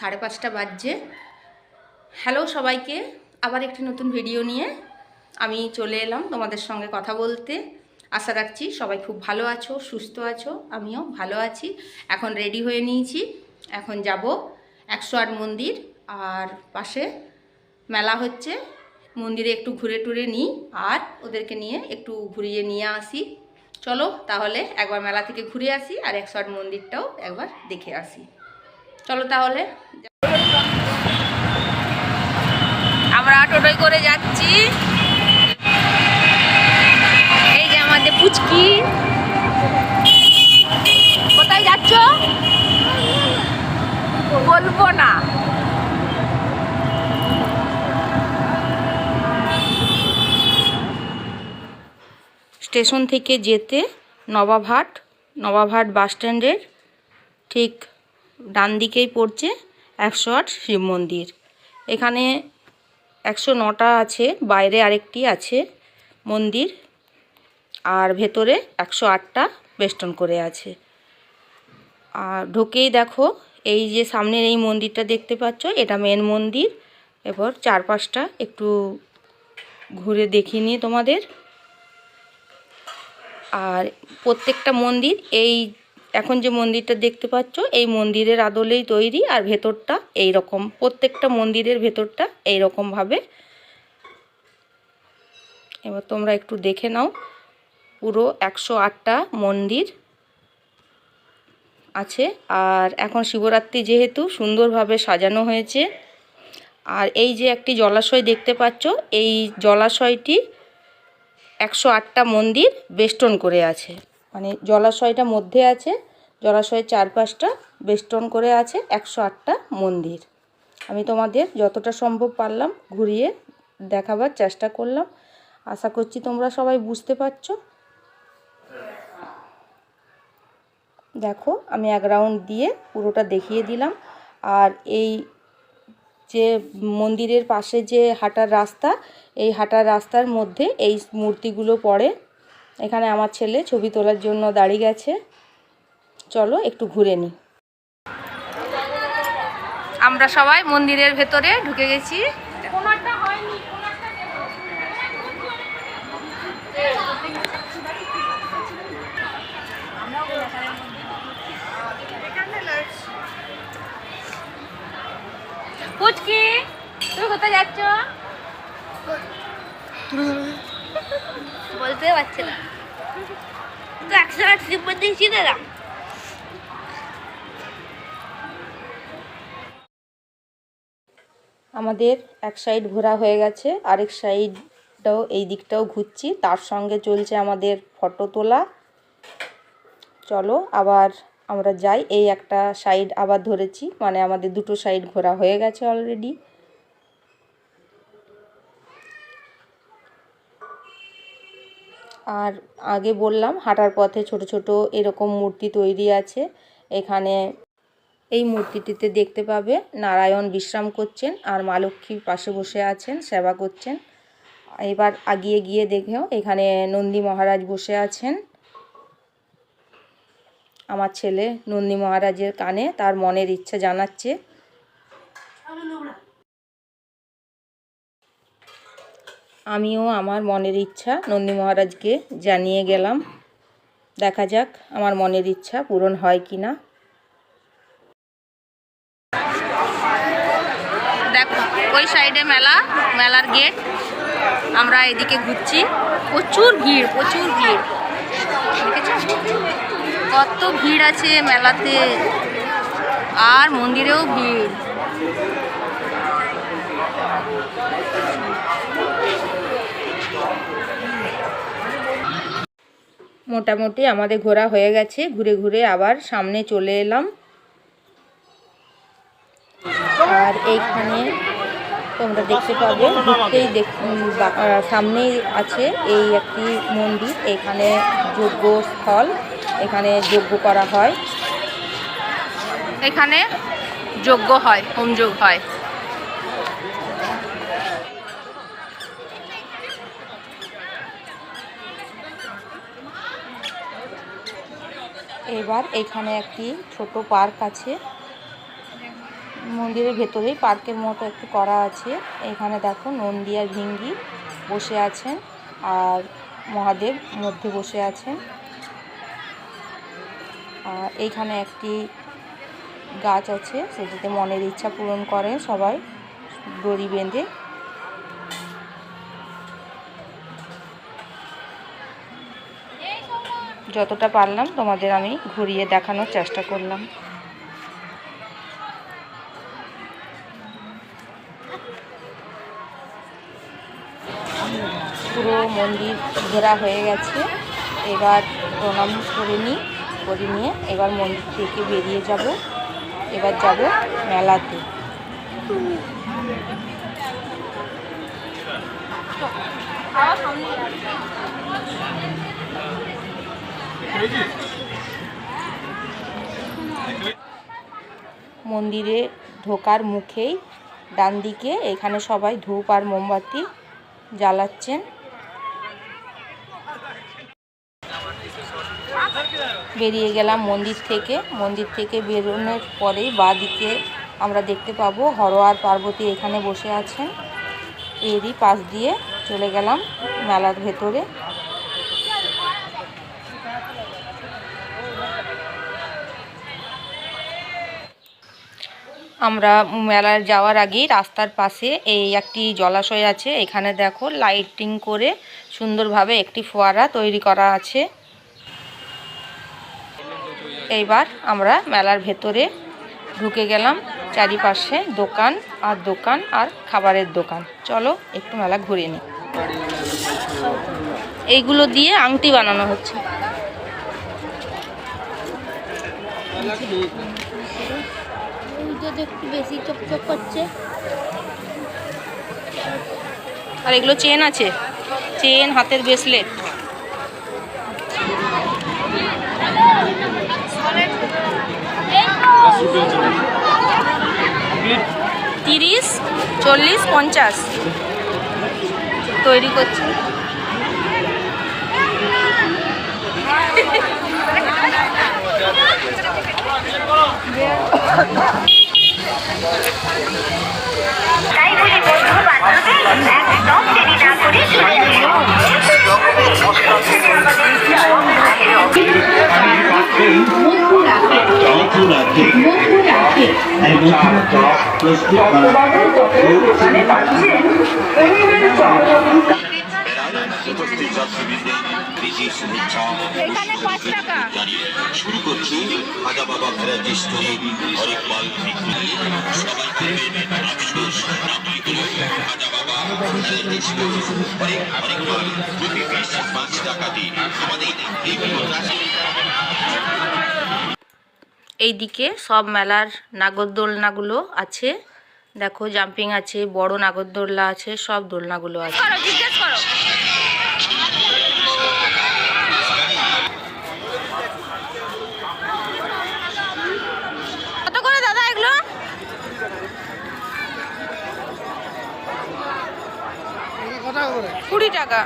5:30 বাজছে। হ্যালো সবাইকে, আবার একটি নতুন ভিডিও নিয়ে আমি চলে এলাম তোমাদের সঙ্গে কথা বলতে। আশা রাখছি সবাই খুব ভালো আছো, সুস্থ আছো, আমিও ভালো আছি। এখন রেডি হয়ে নিয়েছি, এখন যাব 108 মন্দির। আর পাশে মেলা হচ্ছে, মন্দিরে একটু ঘুরে টুরে নিই আর ওদেরকে নিয়ে একটু ঘুরিয়ে নিয়ে আসি। চলো তাহলে একবার মেলা থেকে ঘুরে আসি আর 108 মন্দিরটাও একবার দেখে আসি। চলো তাহলে। আমরা টোটোয় করে যাচ্ছি। এই যে আমাদের পুচকি। কোথায় যাচ্ছ? বলবো না। স্টেশন থেকে যেতে নবাবহাট বাস স্ট্যান্ডের ঠিক ডান দিকেই পড়ছে 108 শিব মন্দির। এখানে 109টা আছে, বাইরে আরেকটি আছে মন্দির, আর ভেতরে 108টা বেষ্টন করে আছে। আর ঢুকেই দেখো এই যে সামনের এই মন্দিরটা দেখতে পাচ্ছ, এটা মেন মন্দির। এবার চারপাশটা একটু ঘুরে দেখিয়ে নিয়ে তোমাদের। আর প্রত্যেকটা মন্দির এই এখন যে মন্দিরটা দেখতে পাচ্ছ এই মন্দিরের আদলেই তৈরি। আর ভেতরটা এই রকম, প্রত্যেকটা মন্দিরের ভেতরটা এই রকমভাবে। এবার তোমরা একটু দেখে নাও, পুরো 108টা মন্দির আছে। আর এখন শিবরাত্রি যেহেতু সুন্দরভাবে সাজানো হয়েছে। আর এই যে একটি জলাশয় দেখতে পাচ্ছ, এই জলাশয়টি 108টা মন্দির বেষ্টন করে আছে। মানে জলাশয়টা মধ্যে আছে, জলাশয়ের চারপাশটা বেষ্টন করে আছে 108টা মন্দির। আমি তোমাদের যতটা সম্ভব পারলাম ঘুরিয়ে দেখাবার চেষ্টা করলাম। আশা করছি তোমরা সবাই বুঝতে পারছো। দেখো আমি এক রাউন্ড দিয়ে পুরোটা দেখিয়ে দিলাম। আর এই যে মন্দিরের পাশে যে হাঁটার রাস্তা, এই হাঁটার রাস্তার মধ্যে এই মূর্তিগুলো পড়ে। এখানে আমার ছেলে ছবি তোলার জন্য দাঁড়িয়ে গেছে। চলো একটু ঘুরে নিই। আমরা সবাই মন্দিরের ভেতরে ঢুকে গেছি। পুচকি, তুমি কোথায় যাচ্ছ? বলতে পারছি না তো। 108 শিব মন্দির চিনে না? আমাদের এক সাইড ঘোরা হয়ে গেছে, আরেক সাইডটাও এই দিকটাও ঘুরছি। তার সঙ্গে চলছে আমাদের ফটো তোলা। চলো আবার আমরা যাই। এই একটা সাইড আবার ধরেছি, মানে আমাদের দুটো সাইড ঘোরা হয়ে গেছে অলরেডি। আর আগে বললাম হাঁটার পথে ছোট ছোট এরকম মূর্তি তৈরি আছে। এখানে এই মূর্তিটিতে দেখতে পাবে নারায়ণ বিশ্রাম করছেন আর মা লক্ষ্মী পাশে বসে আছেন, সেবা করছেন। এবার আগিয়ে গিয়ে দেখেও এখানে নন্দী মহারাজ বসে আছেন। আমার ছেলে নন্দী মহারাজের কানে তার মনের ইচ্ছা জানাচ্ছে। আমিও আমার মনের ইচ্ছা নন্দী মহারাজকে জানিয়ে গেলাম। দেখা যাক আমার মনের ইচ্ছা পূরণ হয় কি না। দেখো ওই সাইডে মেলার গেট, আমরা এদিকে ঘুরছি। প্রচুর ভিড় দেখেছো কত ভিড় আছে মেলাতে, আর মন্দিরেও ভিড়। মোটামুটি আমাদের ঘোরা হয়ে গেছে, ঘুরে ঘুরে আবার সামনে চলে এলাম। আর এইখানে তোমরা দেখতে পাবে, ঢুকতেই সামনেই আছে এই একটি মন্দির। এখানে যজ্ঞস্থল, এখানে যজ্ঞ করা হয়, এখানে যজ্ঞ হয়, হোমযজ্ঞ হয়। এবার এখানে একটি ছোট পার্ক আছে, মন্দিরের ভেতরেই পার্কের মতো একটু করা আছে। এখানে দেখো নন্দী আর ভিঙ্গি বসে আছেন আর মহাদেব মধ্যে বসে আছেন। আর এইখানে একটি গাছ আছে, সেটিতে মনের ইচ্ছা পূরণ করে সবাই দড়ি বেঁধে। যতটা পারলাম তোমাদের আমি ঘুরিয়ে দেখানোর চেষ্টা করলাম। পুরো মন্দির ঘেরা হয়ে গেছে। এবার প্রণাম করে নিয়ে এবার মন্দির থেকে বেরিয়ে যাব। এবার যাব মেলাতে। মন্দিরে ঢোকার মুখেই ডান দিকে এখানে সবাই ধূপ আর মোমবাতি জ্বালাচ্ছেন। বেরিয়ে গেলাম মন্দির থেকে বেরোনোর পরেই বাঁ দিকে আমরা দেখতে পাবো হর আর পার্বতী এখানে বসে আছেন। এরই পাশ দিয়ে চলে গেলাম মেলার ভেতরে। আমরা মেলায় যাওয়ার আগেই রাস্তার পাশে এই একটি জলাশয় আছে। এখানে দেখো লাইটিং করে সুন্দরভাবে একটি ফোয়ারা তৈরি করা আছে। এইবার আমরা মেলার ভেতরে ঢুকে গেলাম। চারিপাশে দোকান আর খাবারের দোকান। চলো একটু মেলা ঘুরে নিই। এইগুলো দিয়ে আংটি বানানো হচ্ছে। একটু বেশি চকচক করছে। আর এগুলো চেন আছে, চেন, হাতের ব্রেসলেট। $30, $40, $50 তৈরি করছে। তাই বলি বন্ধু বান্ধবী একদম দেরি না করে চলে শুরু করছি খাজা বাবা ভ্যারাইটি স্টোরি হরেকমাল খাজা বাবা ভ্যারাইটি স্টোরি হরেকমাল প্রতি 5 টাকা দিয়ে আমাদের এইদিকে সব মেলার নাগরদোলনাগুলো আছে। দেখো জাম্পিং আছে, বড় নাগরদোলনা আছে, সব দোলনাগুলো আছে। জিজ্ঞেস করো। কত করে দাদা এগুলো? $20।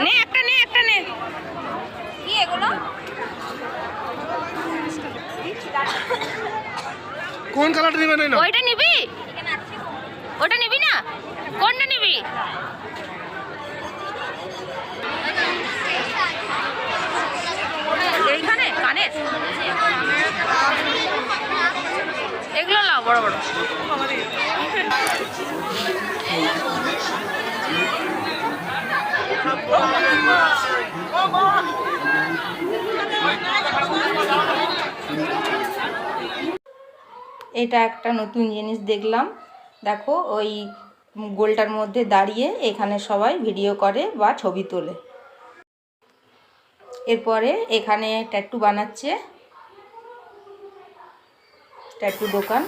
নে একটা নে। কি এগুলো? কোন কালারটা নিবে না? ওইটা নিবি? ওটা নিবি না? কোনটা নিবি? এইখানে কানের এগুলো নাও, বড় বড়। এটা একটা নতুন জিনিস দেখলাম। দেখো ওই গোলটার মধ্যে দাঁড়িয়ে এখানে সবাই ভিডিও করে বা ছবি তোলে। এরপরে এখানে ট্যাটু বানাচ্ছে, ট্যাটু দোকান।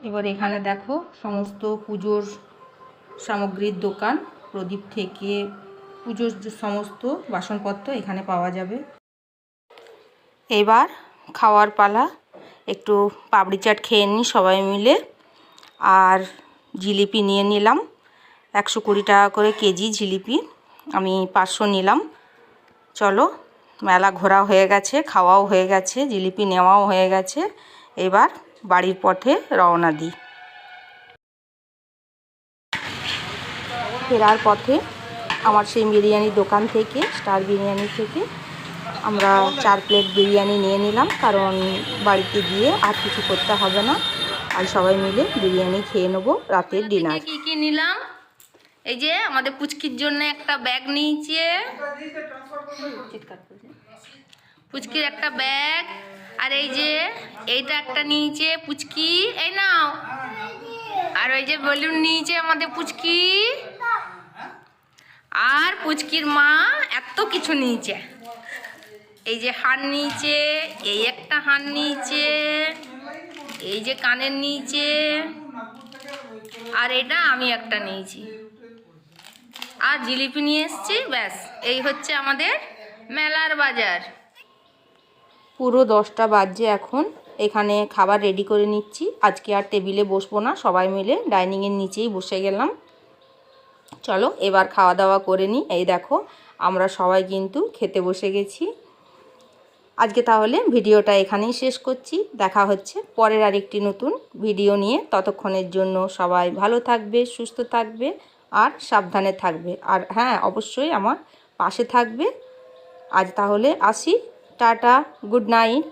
এবার এখানে দেখো সমস্ত পুজোর সামগ্রীর দোকান, প্রদীপ থেকে পুজোর যে সমস্ত বাসনপত্র এখানে পাওয়া যাবে। এবার খাওয়ার পালা, একটু পাপড়ি চাট খেয়ে নিই সবাই মিলে। আর জিলিপি নিয়ে নিলাম, 120 টাকা করে কেজি জিলিপি, আমি 500 নিলাম। চলো, মেলা ঘোরা হয়ে গেছে, খাওয়াও হয়ে গেছে, জিলিপি নেওয়াও হয়ে গেছে, এবার বাড়ির পথে রওনা দিই। ফেরার পথে আমার সেই বিরিয়ানির দোকান থেকে, স্টার বিরিয়ানি থেকে আমরা 4 প্লেট বিরিয়ানি নিয়ে নিলাম, কারণ বাড়িতে গিয়ে আর কিছু করতে হবে না, আর সবাই মিলে বিরিয়ানি খেয়ে নেবো রাতের ডিনার। কি কি নিলাম? এই যে আমাদের পুচকির জন্য একটা ব্যাগ নিয়েছে, পুচকির একটা ব্যাগ, আর এই যে এইটা একটা নিয়েছে পুচকি, এই নাও। আর ওই যে বেলুন নিয়েছে আমাদের পুচকি, আর পুচকির মা এত কিছু নিয়েছে। এই যে হার নিয়েছে, এই একটা হার নিয়েছে, এই যে কানের নিয়েছে, আর এটা আমি একটা নিয়েছি, আর জিলিপি নিয়ে এসেছি। ব্যাস, এই হচ্ছে আমাদের মেলার বাজার। পুরো 10টা বাজছে এখন, এখানে খাবার রেডি করে নিচ্ছি। আজকে আর টেবিলে বসবো না, সবাই মিলে ডাইনিংয়ের নিচেই বসে গেলাম। চলো এবার খাওয়া দাওয়া করে নিই। এই দেখো আমরা সবাই কিন্তু খেতে বসে গেছি। আজকে তাহলে ভিডিওটা এখানেই শেষ করছি, দেখা হচ্ছে পরের আরেকটি নতুন ভিডিও নিয়ে। ততক্ষণের জন্য সবাই ভালো থাকবে, সুস্থ থাকবে আর সাবধানে থাকবে, আর হ্যাঁ অবশ্যই আমার পাশে থাকবে। আজ তাহলে আসি, টাটা, গুড নাইট।